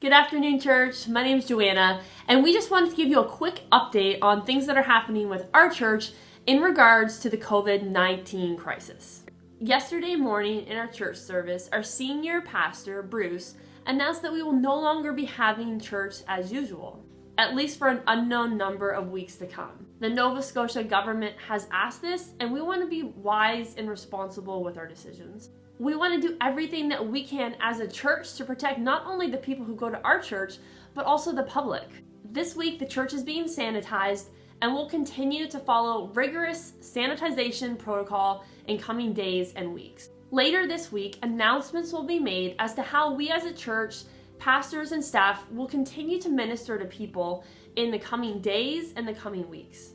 Good afternoon, church. My name is Joanna, and we just wanted to give you a quick update on things that are happening with our church in regards to the COVID-19 crisis. Yesterday morning in our church service, our senior pastor, Bruce, announced that we will no longer be having church as usual, at least for an unknown number of weeks to come. The Nova Scotia government has asked this, and we want to be wise and responsible with our decisions. We want to do everything that we can as a church to protect not only the people who go to our church, but also the public. This week, the church is being sanitized, and we'll continue to follow rigorous sanitization protocol in coming days and weeks. Later this week, announcements will be made as to how we as a church, pastors and staff will continue to minister to people in the coming days and the coming weeks.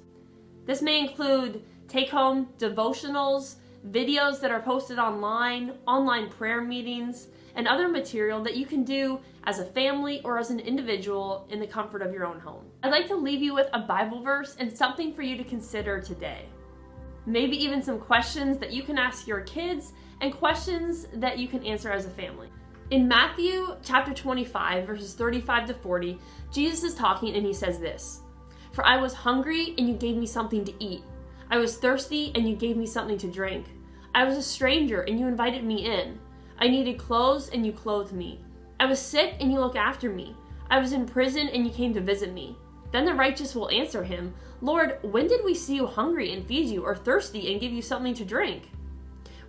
This may include take-home devotionals, videos that are posted online prayer meetings, and other material that you can do as a family or as an individual in the comfort of your own home. I'd like to leave you with a Bible verse and something for you to consider today. Maybe even some questions that you can ask your kids and questions that you can answer as a family. In Matthew chapter 25, verses 35 to 40, Jesus is talking and he says this, "For I was hungry and you gave me something to eat. I was thirsty and you gave me something to drink. I was a stranger and you invited me in. I needed clothes and you clothed me. I was sick and you looked after me. I was in prison and you came to visit me." Then the righteous will answer him, "Lord, when did we see you hungry and feed you, or thirsty and give you something to drink?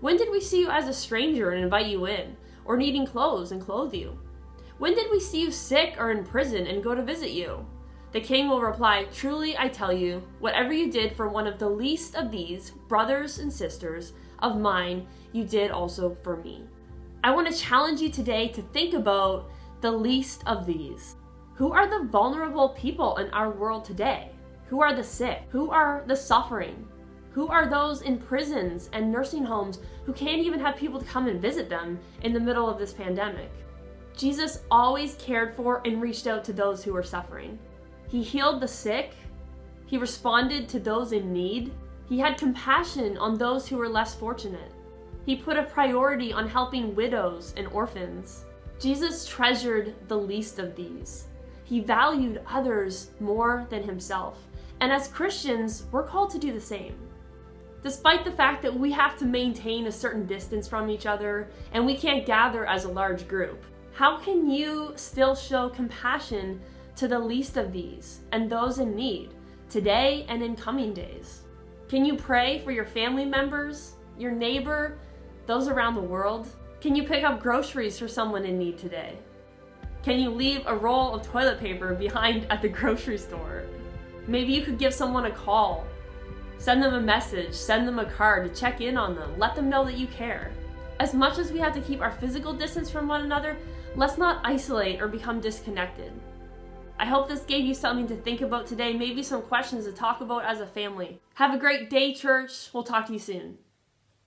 When did we see you as a stranger and invite you in, or needing clothes and clothe you? When did we see you sick or in prison and go to visit you?" The king will reply, "Truly I tell you, whatever you did for one of the least of these brothers and sisters of mine, you did also for me." I want to challenge you today to think about the least of these. Who are the vulnerable people in our world today? Who are the sick? Who are the suffering? Who are those in prisons and nursing homes who can't even have people to come and visit them in the middle of this pandemic? Jesus always cared for and reached out to those who were suffering. He healed the sick. He responded to those in need. He had compassion on those who were less fortunate. He put a priority on helping widows and orphans. Jesus treasured the least of these. He valued others more than himself. And as Christians, we're called to do the same. Despite the fact that we have to maintain a certain distance from each other and we can't gather as a large group, how can you still show compassion to the least of these and those in need today and in coming days? Can you pray for your family members, your neighbor, those around the world? Can you pick up groceries for someone in need today? Can you leave a roll of toilet paper behind at the grocery store? Maybe you could give someone a call, send them a message, send them a card to check in on them, let them know that you care. As much as we have to keep our physical distance from one another, let's not isolate or become disconnected. I hope this gave you something to think about today, maybe some questions to talk about as a family. Have a great day, church. We'll talk to you soon.